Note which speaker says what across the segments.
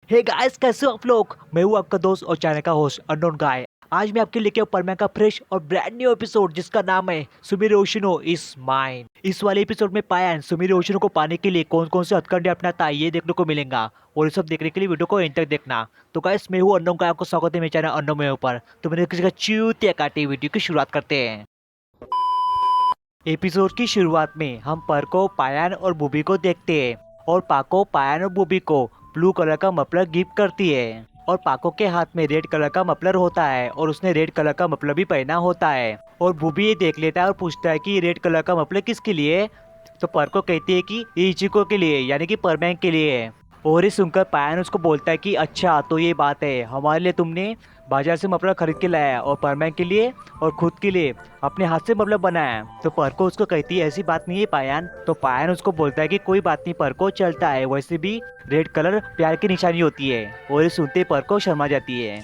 Speaker 1: Hey guys, कैसे हो आप लोग। मैं हूँ आपका दोस्त और चैनल का होस्ट अननोन गाय। आज मैं आपके लेके परमैन का फ्रेश और ब्रांड न्यू एपिसोड जिसका नाम है सुमिरो ओशिनो इज माइन। इस वाले एपिसोड में पायन सुमिरो ओशिनो को पाने के लिए कौन कौन से हथकंडे अपनाता है ये देखने को मिलेगा और ये सब देखने के लिए वीडियो को एंड तक देखना। तो गाइस, मैं हूँ अननोन गाय, आपको स्वागत है मेरे चैनल अननोन में ऊपर। तो मैंने किसी का चूतिया काटी वीडियो की शुरुआत करते हैं। एपिसोड की शुरुआत में हम पर को, पायन और बुबी को देखते हैं और पाको पायन और बुबी को ब्लू कलर का मफलर गिफ्ट करती है और पाको के हाथ में रेड कलर का मफलर होता है और उसने रेड कलर का मफलर भी पहना होता है। और बुबी ये देख लेता है और पूछता है कि ये रेड कलर का मफलर किसके लिए है। तो परको कहती है कि ये इचिको के लिए, यानी कि परमैन के लिए है। और ये सुनकर पायन उसको बोलता है कि अच्छा तो ये बात है, हमारे लिए तुमने बाजार से मफलर खरीद के लाया और परमैन के लिए और खुद के लिए अपने हाथ से मफलर बनाया। तो परको उसको कहती है ऐसी बात नहीं है पायन। तो पायन उसको बोलता है कि कोई बात नहीं परको, चलता है, वैसे भी रेड कलर प्यार की निशानी होती है। और ये सुनते परको शर्मा जाती है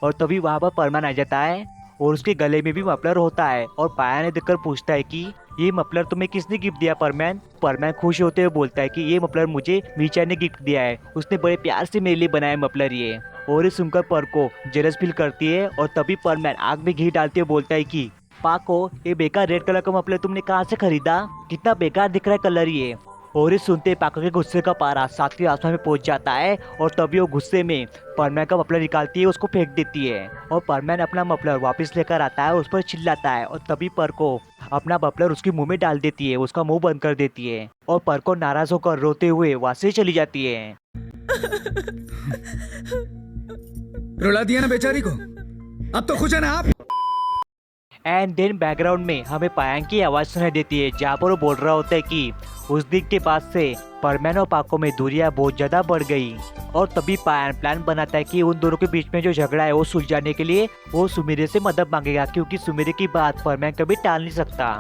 Speaker 1: और तभी वहाँ पर परमैन आ जाता है और उसके गले में भी मफलर होता है। और पायन ने देखकर पूछता है कि ये मफलर तुम्हें किसने गिफ्ट दिया परमैन। परमैन खुश होते हुए बोलता है कि ये मफलर मुझे मीचा ने गिफ्ट दिया है, उसने बड़े प्यार से मेरे लिए बनाया मफलर ये। और ये सुनकर परको जेलस फील करती है और तभी परमैन आग में घी डालते हुए बोलता है कि पाको, ये बेकार रेड कलर का मफलर तुमने कहाँ से खरीदा, कितना बेकार दिख रहा है कलर ये। और ये सुनते पाको के गुस्से का पारा सातवें आसमान में पहुंच जाता है और तभी वो गुस्से में परमैन का मफलर निकालती है, उसको फेंक देती है। और परमैन अपना मफलर वापस लेकर आता है और उस पर चिल्लाता है और तभी पर को अपना मफलर उसके मुंह में डाल देती है, उसका मुंह बंद कर देती है और पर को नाराज होकर रोते हुए वहां से चली जाती है।
Speaker 2: रुला दिया ना बेचारी को, अब तो खुश है ना आप।
Speaker 1: एंड देन बैकग्राउंड में हमें पायन की आवाज सुनाई देती है जहाँ पर वो बोल रहा होता है कि उस दिन के बाद से परमैन और पाको में दूरियां बहुत ज्यादा बढ़ गई। और तभी पायन प्लान बनाता है कि उन दोनों के बीच में जो झगड़ा है वो सुलझाने के लिए वो सुमिरे से मदद मांगेगा, क्योंकि सुमिरे की बात परमैन कभी टाल नहीं सकता।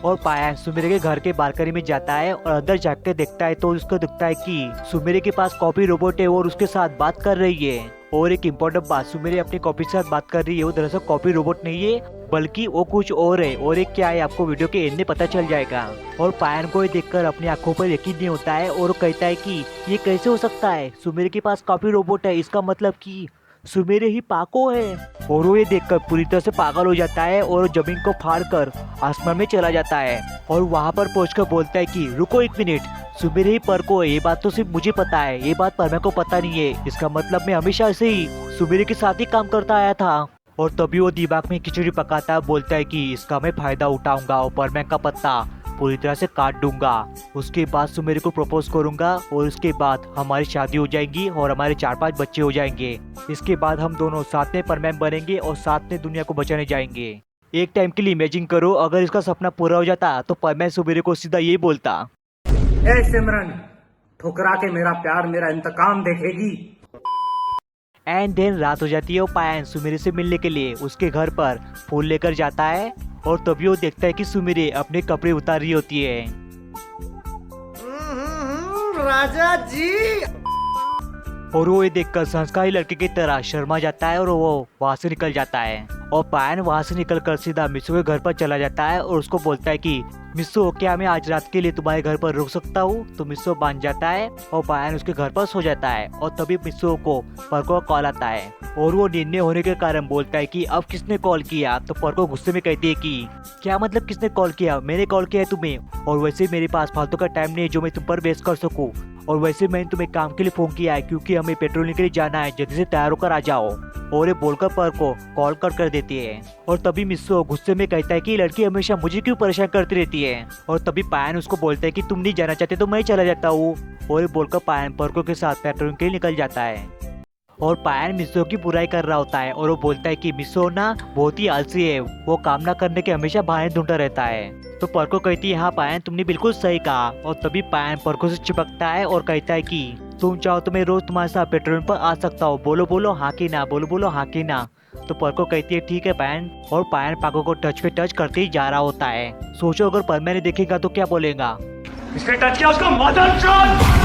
Speaker 1: और पायन सुमिरे के घर के बालकनी में जाता है और अंदर जाकर के देखता है तो उसको दिखता है कि सुमिरे के पास कॉपी रोबोट है और उसके साथ बात कर रही है। और एक इम्पोर्टेंट बात, सुमिरे अपनी कॉपी के साथ बात कर रही है, वो दरअसल कॉपी रोबोट नहीं है बल्कि वो कुछ और है। और एक क्या है आपको वीडियो के एंड में पता चल जाएगा। और पायन को ये देखकर अपनी आंखों पर यकीन नहीं होता है और वो कहता है कि ये कैसे हो सकता है, सुमिरे के पास कॉपी रोबोट है, इसका मतलब कि सुमिरे ही पाको है। और वो ये देखकर पूरी तरह से पागल हो जाता है और जमीन को फाड़कर आसमान में चला जाता है और वहां पर पहुंचकर बोलता है कि रुको एक मिनट, सुमिरे ही पर को है, ये बात तो सिर्फ मुझे पता है, ये बात परमैन को पता नहीं है, इसका मतलब मैं हमेशा से ही सुमिरे के साथ ही काम करता आया था। और तभी वो दिमाग में खिचड़ी पकाता बोलता है कि इसका मैं फायदा उठाऊंगा और परमैन का पत्ता पूरी तरह से काट दूंगा, उसके बाद सुमिरे को प्रपोज करूंगा और उसके बाद हमारी शादी हो जाएगी और हमारे 4-5 बच्चे हो जाएंगे। इसके बाद हम दोनों साथ में परमैन बनेंगे और साथ में दुनिया को बचाने जाएंगे। एक टाइम के लिए इमेजिन करो, अगर इसका सपना पूरा हो जाता तो परमैन सुमिरे को सीधा ये बोलता,
Speaker 3: ए सिमरन, ठुकरा के मेरा प्यार मेरा इंतकाम देखेगी।
Speaker 1: एंड देन रात हो जाती है और पायन सुमिरे से मिलने के लिए उसके घर पर फूल लेकर जाता है और तभी वो देखता है कि सुमिरे अपने कपड़े उतार रही होती है।
Speaker 3: राजा जी।
Speaker 1: और वो ये देखकर संस्कारी लड़के की तरह शर्मा जाता है और वो वहां से निकल जाता है। और पायन वहां से निकलकर सीधा मिस्सो के घर पर चला जाता है और उसको बोलता है कि मिस्सो, क्या मैं आज रात के लिए तुम्हारे घर पर रुक सकता हूँ। तो मिस्सो मान जाता है और पायन उसके घर पर सो जाता है। और तभी मिस्सो को परको कॉल आता है और वो निर्णय होने के कारण बोलता है कि अब किसने कॉल किया। तो परको गुस्से में कहती है कि क्या मतलब किसने कॉल किया, मैंने कॉल किया है तुम्हें, और वैसे मेरे पास फालतू का टाइम नहीं है जो मैं तुम पर वेस्ट कर सकूँ, और वैसे मैंने तुम्हें काम के लिए फोन किया है क्योंकि हमें पेट्रोलिंग के लिए जाना है, जल्दी से तैयार होकर आ जाओ। और ये बोलकर पर को कॉल कट कर देती है। और तभी मिस्सो गुस्से में कहता है कि लड़की हमेशा मुझे क्यों परेशान करती रहती है। और तभी पायन उसको बोलता है कि तुम नहीं जाना चाहते तो मैं चला जाता हूँ। और ये बोलकर पायन परको के साथ पेट्रोलिंग के लिए निकल जाता है और पायन मिस्सो की बुराई कर रहा होता है और वो बोलता है कि मिस्सो ना बहुत ही आलसी है, वो काम ना करने के हमेशा बहाने ढूंढता रहता है। तो परको कहती है हाँ पायन, तुमने बिल्कुल सही कहा। और तभी पायन परको से चिपकता है और कहता है कि तुम चाहो तो मैं रोज तुम्हारे साथ पेट्रोल पर आ सकता हूँ, बोलो बोलो हाँ की ना, बोलो बोलो हाँ की ना। तो परको कहती है ठीक है पायन। और पायन पाको को टच पे टच करते ही जा रहा होता है। सोचो अगर परमैन देखेगा तो क्या बोलेगा,
Speaker 3: इसने टच किया उसको मदर।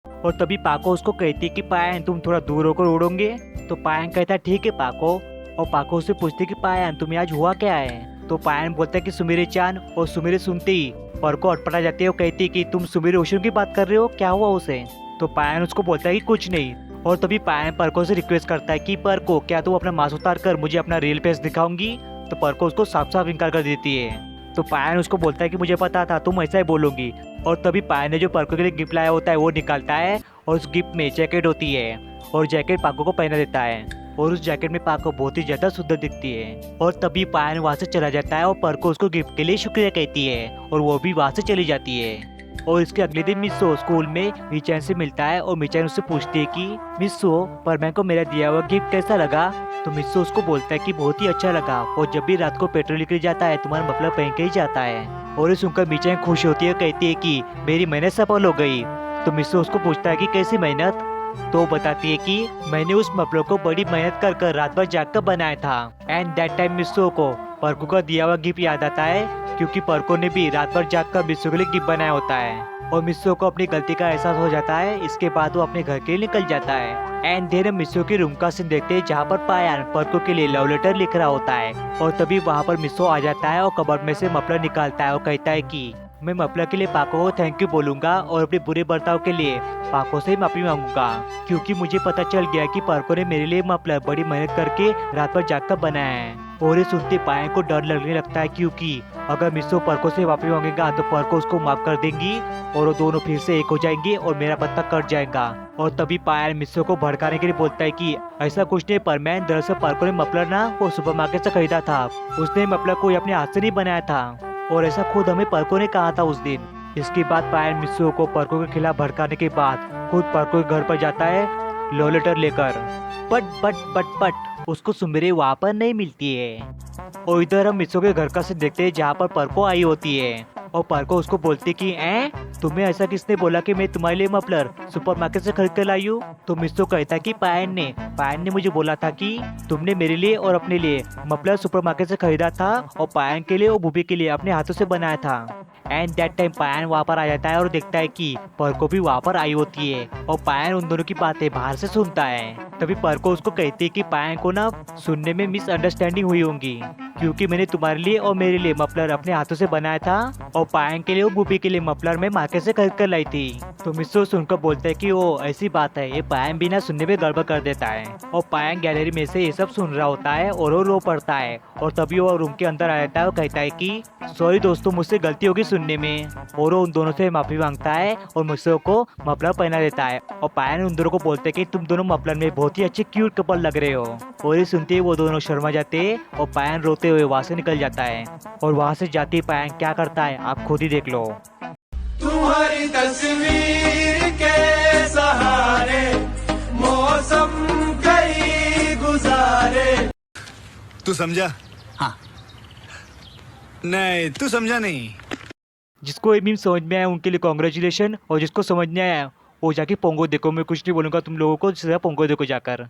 Speaker 1: और तभी पाको उसको कहती है कि पायन तुम थोड़ा दूर होकर उड़ोगे। तो पायन कहता है ठीक है पाको। और पाको से पूछती कि पायन तुम्हें आज हुआ क्या है। तो पायन बोलता है कि सुमिरे चान, और सुमिरे सुनते ही पर्को अटपटा जाती है और कहती है कि तुम सुमिरे ओशिनो की बात कर रहे हो, क्या हुआ उसे? तो पायन उसको बोलता है कि कुछ नहीं। और तभी पायन पर्को से रिक्वेस्ट करता है कि पर्को क्या तू अपना मास्क उतार कर मुझे अपना रियल फेस दिखाऊंगी? तो पर्को उसको साफ साफ इनकार कर देती है। तो पायन उसको बोलता है कि मुझे पता था तुम ऐसा ही बोलोगी। और तभी पायन ने जो पर्को के लिए गिफ्ट लाया होता है वो निकालता है, और उस गिफ्ट में जैकेट होती है, और जैकेट पाको को पहना देता है, और उस जैकेट में पाको बहुत ही ज्यादा सुंदर दिखती है। और तभी पायन वहाँ से चला जाता है और पर्को उसको गिफ्ट के लिए शुक्रिया कहती है, और वो भी वहाँ से चली जाती है। और इसके अगले दिन मिस्सो स्कूल में मीचैन से मिलता है, और मीचैन उससे पूछती है कि मिस्सो परमैन को मेरा दिया हुआ गिफ्ट कैसा लगा? तो मिस्सो उसको बोलता है कि बहुत ही अच्छा लगा, और जब भी रात को पेट्रोल निकल जाता है तुम्हारा मफलर पहन के ही जाता है। और ये सुनकर मीचैन खुश होती है, कहती है कि मेरी मेहनत सफल हो गई। तो मिस्सो उसको पूछता है कि कैसी मेहनत? तो वो बताती है कि मैंने उस मफलर को बड़ी मेहनत कर कर रात भर जाग कर बनाया था। एंड दैट टाइम मिस्सो को पर्को का दिया हुआ गिफ्ट याद आता है, क्योंकि पर्को ने भी रात भर जाग कर मिस्सो के लिए गिफ्ट बनाया होता है। और मिस्सो को अपनी गलती का एहसास हो जाता है। इसके बाद वो अपने घर के लिए निकल जाता है। एंड देर हम मिस्सो के रूम का सीन देखते हैं, जहाँ पर पायन पर्को के लिए लव लेटर लिख रहा होता है। और तभी वहाँ पर मिस्सो आ जाता है और कबर्ड में से मफलर निकालता है और कहता है कि मैं मफलर के लिए पाको को थैंक यू बोलूंगा, और अपने बुरे बर्ताव के लिए पाको से माफी मांगूंगा, क्योंकि मुझे पता चल गया कि पाको ने मेरे लिए मफलर बड़ी मेहनत करके रात भर जाग कर बनाया है। और ये सुनते पायन को डर लगने लगता है, क्योंकि अगर मिस्सो पर्को से माफी मांगेगा तो पर्को उसको माफ कर देंगी, और वो दोनों फिर से एक हो जाएंगे और मेरा पत्ता कट जाएगा। और तभी पायन मिस्सो को भड़काने के लिए बोलता है कि ऐसा कुछ नहीं परमैन, दरअसल पर्को ने मफलर ना वो सुपरमार्केट से खरीदा था, उसने मफलर को अपने हाथ से नहीं बनाया था, और ऐसा खुद हमें पर्को ने कहा था उस दिन। इसके बाद पायन मिस्सो को पर्को के खिलाफ भड़काने के बाद खुद पर्को के घर पर जाता है लव लेटर लेकर। बट उसको सुमिरे वहाँ पर नहीं मिलती है। और इधर हम मिस्सो के घर का सीन देखते हैं, जहाँ पर पर्को आई होती है, और पर्को उसको बोलती है कि तुम्हें ऐसा किसने बोला कि मैं तुम्हारे लिए मफलर सुपरमार्केट से खरीद कर लाई हूँ? तो मिस्सो कहता है कि पायन ने मुझे बोला था कि तुमने मेरे लिए और अपने लिए मफलर सुपरमार्केट से खरीदा था, और पायन के लिए और बूबी के लिए अपने हाथों से बनाया था। एंड दैट टाइम पायन वहाँ पर आ जाता है और देखता है कि पर्को भी वहाँ पर आई होती है, और पायन उन दोनों की बातें बाहर से सुनता है। तभी पर्को उसको कहती है कि पायन को ना सुनने में मिसअंडरस्टैंडिंग हुई होंगी, क्योंकि मैंने तुम्हारे लिए और मेरे लिए मफलर अपने हाथों से बनाया था, और पायन के लिए और बूबी के लिए मफलर में मार्केट से खरीद कर लाई थी। तो मिस्सो सुनकर बोलता है कि ओ ऐसी बात है। ये पायन भी ना सुनने में गड़बड़ कर देता है, और पायन गैलरी में से ये सब सुन रहा होता है और वो रो पड़ता है। और तभी वो रूम के अंदर आ जाता है और कहता है कि सॉरी दोस्तों, मुझसे गलती होगी सुनने में। और वो उन दोनों से माफी मांगता है और मिस्सो को मफलर पहना देता है। और पायन उन दोनों को बोलते है कि तुम दोनों मफलर में बहुत ही अच्छे क्यूट कपल लग रहे हो। और ये सुनते ही वो दोनों शर्मा जाते हैं, और पायन रोते हुए वहाँ से निकल जाता है। और वहाँ से जाते ही पायन क्या करता है आप खुद ही देख लो।
Speaker 4: तुम्हारी तस्वीर के सहारे मौसम कई गुजारे।
Speaker 2: तू समझा?
Speaker 4: हाँ।
Speaker 2: नहीं, तू समझा नहीं।
Speaker 1: जिसको ये मीम समझ में आया उनके लिए कॉन्ग्रेचुलेशन, और जिसको समझ नहीं आया वो जाके पोंगो देखो। मैं कुछ नहीं बोलूँगा तुम लोगों को, सीधा पोंगो देखो जाकर।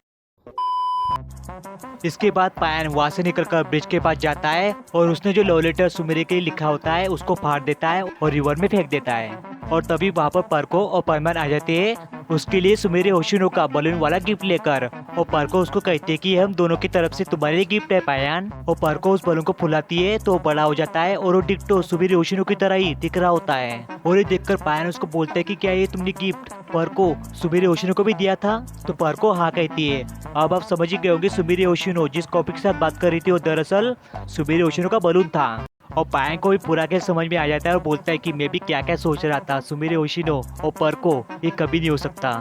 Speaker 1: इसके बाद पायन वहाँ से निकलकर ब्रिज के पास जाता है, और उसने जो लव लेटर सुमिरे के लिए लिखा होता है उसको फाड़ देता है और रिवर में फेंक देता है। और तभी वहाँ पर पर्को और परमैन आ जाते हैं उसके लिए सुमिरे होशिनो का बलून वाला गिफ्ट लेकर। और पर्को उसको कहते हैं कि हम दोनों की तरफ से तुम्हारे लिए गिफ्ट है पायन। और पर्को उस बलून को फुलाती है तो बड़ा हो जाता है, और वो डिक्टो सुमिरे होशिनो की तरह ही दिख रहा होता है। और ये देखकर पायन उसको बोलता है कि क्या ये तुमने गिफ्ट पर्को सुमिरे होशिनो को भी दिया था? तो पर्को हाँ कहती है। अब आप समझ ही गए होंगे सुमिरे होशिनो जिस कॉपी के साथ बात कर रही थी वो दरअसल सुमिरे होशिनो का बलून था। और पायन को भी पूरा के समझ में आ जाता है और बोलता है कि मैं भी क्या क्या सोच रहा था, सुमिरे होशिनो और पर्को ये कभी नहीं हो सकता।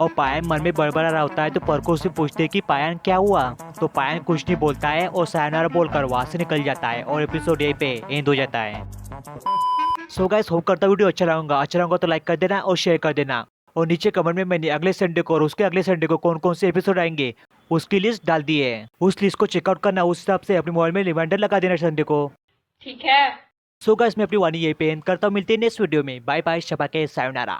Speaker 1: और पायन मन में बड़बड़ा रहा होता है तो पर्को से पूछते हैं कि पायन क्या हुआ? तो पायन कुछ नहीं बोलता है और सायनारा बोलकर वहाँ से निकल जाता है, और एपिसोड यहीं पे एंड हो जाता है। सो गाइस, होप करता वीडियो अच्छा लगा तो लाइक कर देना और शेयर कर देना। और नीचे कमेंट में मैंने अगले संडे को और उसके अगले संडे को कौन कौन से एपिसोड आएंगे उसकी लिस्ट डाल दी है। उस लिस्ट को चेकआउट करना, उस हिसाब से अपने मोबाइल में रिमाइंडर लगा देना संडे को।
Speaker 5: ठीक है।
Speaker 1: सो गाइस, मैं अपनी वाणी यहीं पे एंड करता हूँ। मिलते हैं नेक्स्ट वीडियो में। बाय बाय, शबा के सायोनारा।